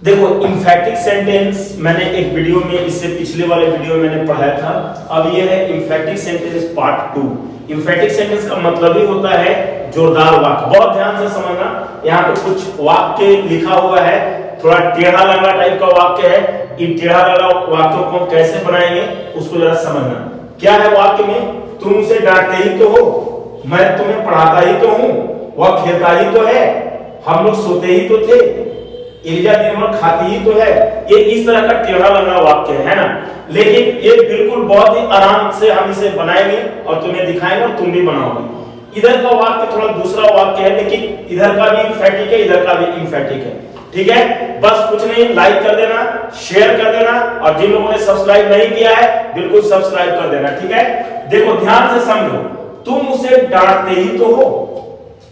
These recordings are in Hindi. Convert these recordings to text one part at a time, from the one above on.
देखो इंफैटिक सेंटेंस मैंने एक वीडियो में, इससे पिछले वाले वीडियो में मैंने पढ़ाया था। अब ये है इंफैटिक सेंटेंस पार्ट 2। इंफैटिक सेंटेंस का मतलब ही होता है जोरदार वाक्य। बहुत ध्यान से समझना, यहाँ पे कुछ वाक्य लिखा हुआ है, थोड़ा टेढ़ा लगा टाइप का वाक्य है। इन टेढ़ा लगा वाक्यों को कैसे बनाएंगे उसको जरा समझना। क्या है वाक्य में? तुम उसे डांटते ही तो हो, मैं तुम्हें पढ़ाता ही तो हूं, वह खेलता ही तो है, हम लोग सोते ही तो थे, एलिजा दिन भर खाती ही तो है। ये इस तरह का टेढ़ा लगा वाक्य है ना, लेकिन ये बिल्कुल बहुत ही आराम से हम इसे बनाएंगे और तुम्हें दिखाएंगे और तुम भी बनाओगे। इधर का वाक्य थोड़ा दूसरा वाक्य है, लेकिन इधर का भी इंफैटिक है, इधर का भी इंफैटिक है। ठीक है, बस कुछ नहीं, लाइक कर देना, शेयर कर देना, और जिन लोगों ने सब्सक्राइब नहीं किया है बिल्कुल सब्सक्राइब कर देना। ठीक है, देखो ध्यान से समझो। तुम उसे डांटते ही तो हो,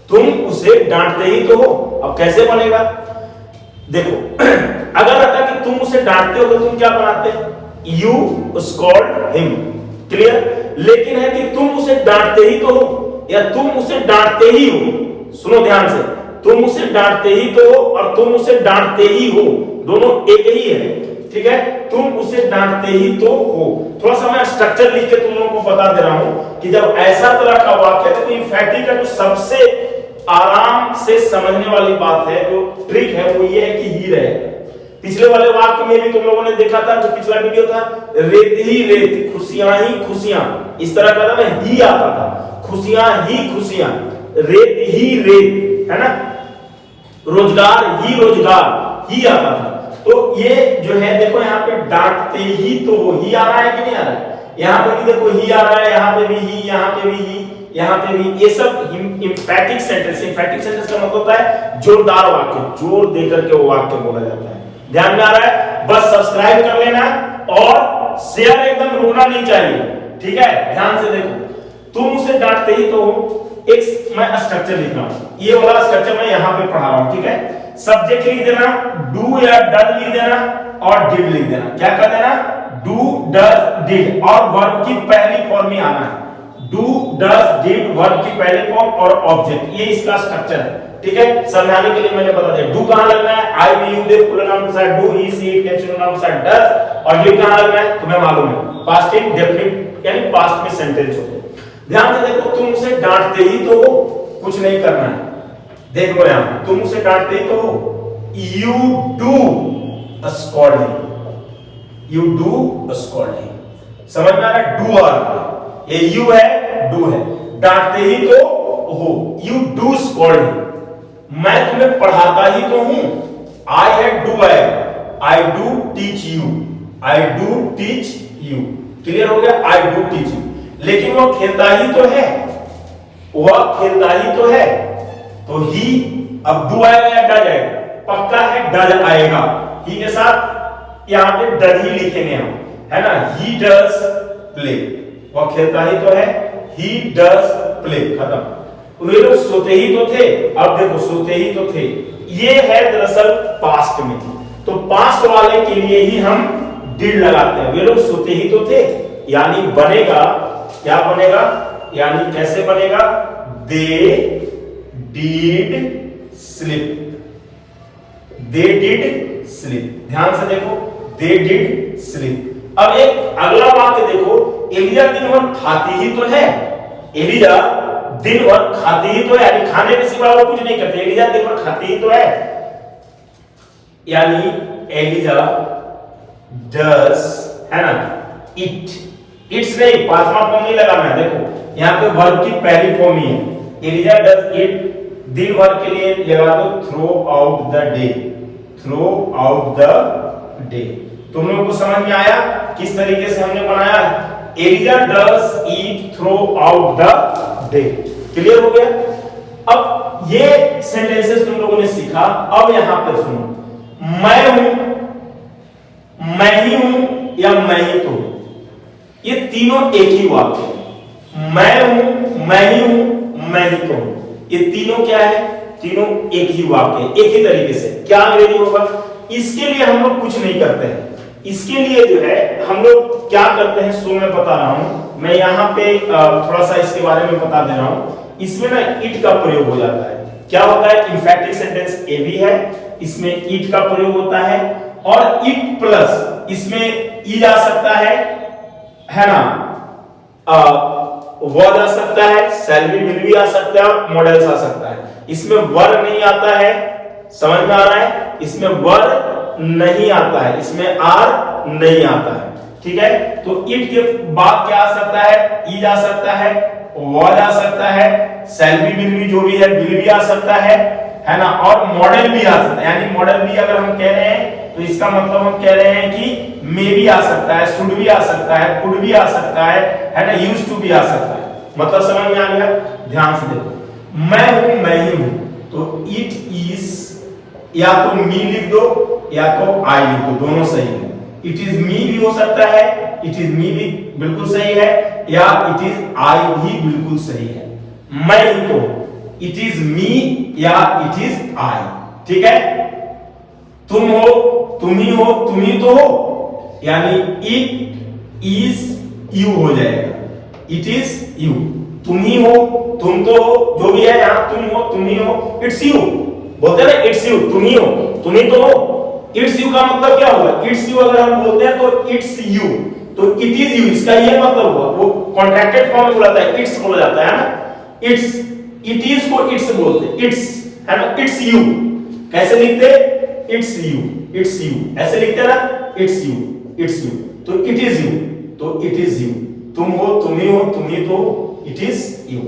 तुम उसे डांटते ही तो हो। अब कैसे बनेगा? देखो अगर रहता कि तुम उसे डांटते हो तो तुम क्या बनाते? You scold him. क्लियर? लेकिन है कि तुम उसे डांटते ही तो हो या तुम उसे डांटते ही हो। सुनो ध्यान से, तुम उसे डांटते ही तो हो और तुम उसे डांटते ही हो, दोनों एक ही है। ठीक है, तुम उसे डांटते ही तो हो। थोड़ा सा मैं स्ट्रक्चर लिख के तुम लोगों को बता दे रहा हूं कि जब ऐसा तरह का वाक्य है तो इंफैटिक का जो सबसे आराम से समझने वाली बात है, जो ट्रिक है, वो ये है कि ही रहे। पिछले वाले वाक्य में भी तुम लोगों ने देखा था, जो पिछला वीडियो था, रेत ही रेत, खुशियां ही खुशियां, इस तरह का था ना, ही आता था, खुशियां ही खुशियां, रेत ही रेत, है ना, रोजगार ही रोजगार, ही आता था। तो ये जो है देखो यहाँ पे डांटते ही तो हो, ही आ रहा है कि नहीं आ रहा है? यहाँ पे भी देखो ही आ रहा है, यहाँ पे भी ही, यहाँ पे भी ही, यहाँ पे भी। ये सब इंफैटिक सेंटेंस। इंफैटिक सेंटेंस का मतलब होता है जोरदार वाक्य, जोर देकर के वो वाक्य बोला जाता है। ध्यान में आ रहा है? बस सब्सक्राइब कर लेना और शेयर एकदम रुकना नहीं चाहिए। ठीक है, ध्यान से देखो। तुम उसे डांटते ही तो हो, एक मैं स्ट्रक्चर लिख रहा हूं, ये वाला स्ट्रक्चर मैं यहां पे पढ़ा रहा हूं। ठीक है, सब्जेक्ट लिख देना, डू या डज लिख देना और डिड लिख देना। क्या कर देना? डू डज डिड, और वर्ब की पहली फॉर्म में आना है। डू डज डिड, वर्ब की पहली फॉर्म और ऑब्जेक्ट, ये इसका स्ट्रक्चर है। ठीक है, समझाने के लिए मैंने बता दिया। डू कहां लगना है? I will you they plural noun के साथ do, he she it natural noun के साथ डज, और डिड कहां लगना है तुम्हें मालूम है, पास्ट इंडेफिनिट यानी पास्ट में सेंटेंस हो। ध्यान से देखो, तुम उसे डांटते ही तो हो, कुछ नहीं करना है। देख लो यहां, तुम उसे डांटते ही तो हो, you do scold him, you do scold him. समझ में आ रहा है? डू आ रहा है, ये यू है, डू है, डांटते ही तो हो, यू डू स्कॉल्ड हिम। मैं तुम्हें पढ़ाता ही तो हूं, आई है डू है, I do teach you, I do teach you. Clear हो गया? I do teach you. लेकिन वो खेलता ही तो है, वह खेलता ही तो है, तो ही, अब डू आएगा या डज आएगा? पक्का है डज आएगा। ही के साथ यहां पे डज ही लिखेंगे हम, है ना। ही डज प्ले, वह खेलता ही तो है, ही डज प्ले, खत्म। वे लोग सोते ही तो थे, अब देखो सोते ही तो थे, ये है दरअसल पास्ट में, तो पास्ट वाले के लिए ही हम डिड लगाते हैं। वे लोग सोते ही तो थे, यानी बनेगा, क्या बनेगा, यानी कैसे बनेगा? They did sleep, they did sleep. ध्यान से देखो, दे डिड स्लीप। अब एक अगला वाक्य देखो, एलिजा दिन भर खाती ही तो है, एलिजा दिन भर खाती ही तो है, यानी खाने के सिवा वो कुछ नहीं करते, एलिजा दिन भर खाती ही तो है, यानी एलिजा डज, है ना, इट। इट्स नहीं, पांचवा फॉर्म नहीं लगाना है। देखो यहाँ पे वर्ब की पहली फॉर्म ही है, एलिजा डज इट, दिन भर के लिए लगा दो throughout the day, throughout the day. तुम लोगों को समझ में आया किस तरीके से हमने बनाया है? Eliza does eat throughout the day. Clear हो गया? अब ये सेंटेंसेस तुम लोगों ने सीखा। अब यहां पर सुनो, मैं हूं, मैं ही हूं या मैं ही तो, ये तीनों एक ही वाक्य है। मैं हूं, मैं ही हूं, मैं ही तो हूं, ये तीनों क्या है? तीनों एक ही वाक्य, एक ही तरीके से। क्या अंग्रेजी होगा? इसके लिए हम लोग कुछ नहीं करते हैं, इसके लिए जो है हम लोग क्या करते हैं सो मैं बता रहा हूं। मैं यहाँ पे थोड़ा सा इसके बारे में बता दे रहा हूं। इसमें ना इट का प्रयोग हो जाता है। क्या होता है? इंफैक्टिव सेंटेंस ए भी है इसमें इट का प्रयोग होता है, और इट प्लस इसमें ई जा सकता है ना, वॉज आ सकता है, शैल बी, विल बी आ सकता है, और मॉडल्स आ सकता है। इसमें वर नहीं आता है, समझ में आ रहा है, इसमें वर नहीं आता है, इसमें आर नहीं आता है, ठीक है। तो इट के बाद क्या आ सकता है, ई जा सकता है, वॉज आ सकता है, शैल बी, विल बी जो भी है, विल भी आ सकता है ना, और मॉडल भी आ सकता है। यानी मॉडल भी अगर हम कह रहे हैं तो इसका मतलब हम कह रहे हैं कि मे भी आ सकता है, शुड भी आ सकता है, कुड भी आ सकता है ना, यूज्ड टू भी आ सकता है। मतलब समझ में आ गया? ध्यान से देखो, मैं हूं, मैं ही हूं, तो इट इज, या तो मी लिख दो या तो आई लिख दो, दोनों सही है। इट इज मी भी हो सकता है, इट इज मी भी बिल्कुल सही है, या इट इज आई भी बिल्कुल सही है। मैं ही तो इट इज मी या इट इज आई, ठीक है। तुम हो, तुम ही हो, तुम ही तो हो, यानी इट इज यू हो जाएगा, इट इज यू। तुम ही हो, तुम तो हो, जो भी है यहां, तुम हो, तुम ही हो, इट्स यू बोलते हैं ना, इट्स यू, तुम ही हो, तुम ही तो हो। इट्स यू का मतलब क्या हुआ? इट्स यू अगर हम बोलते हैं तो इट्स यू, तो इट इज यू, इसका ये मतलब हुआ। वो कॉन्ट्रैक्टेड फॉर्म में बोला है, इट्स बोला जाता है ना, इट्स, इट इज को इट्स बोलते हैं, इट्स है ना, इट्स यू कैसे लिखते? इट्स यू, इट्स यू ऐसे लिखते हैं ना, इट्स यू, इट्स यू। तो इट इज यू, तो इट इज यू। तुम हो, तुम ही हो, तुम ही तो हो, it is you.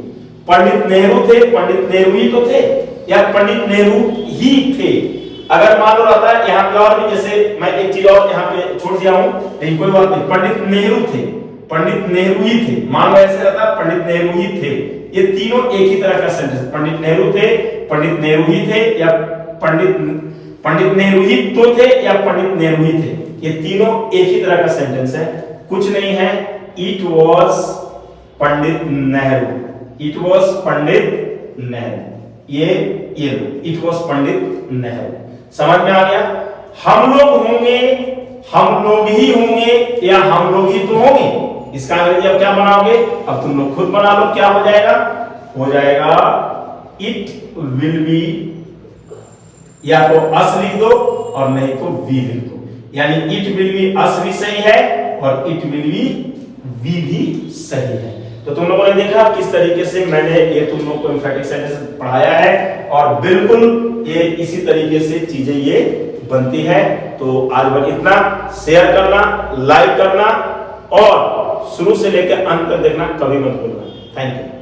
Pandit Nehru थे, पंडित नेहरू ही तो थे, या पंडित नेहरू ही थे। अगर मान लो रहता है यहाँ पे और भी, जैसे मैं एक चीज और यहाँ पे छोड़ दिया हूं, लेकिन कोई बात नहीं, पंडित नेहरू थे, पंडित नेहरू ही थे, मान लो ऐसे रहता पंडित नेहरू ही थे, ये तीनों एक ही तरह का सेंटेंस। पंडित नेहरू थे, पंडित नेहरू ही थे, या पंडित नेहरू ही तो थे, या पंडित नेहरू ही थे, ये तीनों एक ही तरह का सेंटेंस है, कुछ नहीं है। It was Pandit Nehru, it was Pandit Nehru, ये इट वॉज पंडित नेहरू। समझ में आ गया? हम लोग होंगे, हम लोग ही होंगे, या हम लोग ही तो होंगे, इसका अंग्रेजी अब क्या बनाओगे? अब तुम लोग खुद बना लो, क्या हो जाएगा? हो जाएगा इट विल बी, या तो अस लिख दो और नहीं तो वी लिख दो, यानी इट विल बी अस भी सही है और इट विल बी वी भी सही है। तो तुम लोगों ने देखा किस तरीके से मैंने ये तुम लोग को एम्फैटिक सेंटेंस पढ़ाया है, और बिल्कुल ये इसी तरीके से चीजें ये बनती है। तो आज बस इतना, शेयर करना, लाइक करना, और शुरू से लेकर अंत तक देखना, कभी मत भूलना। Thank you.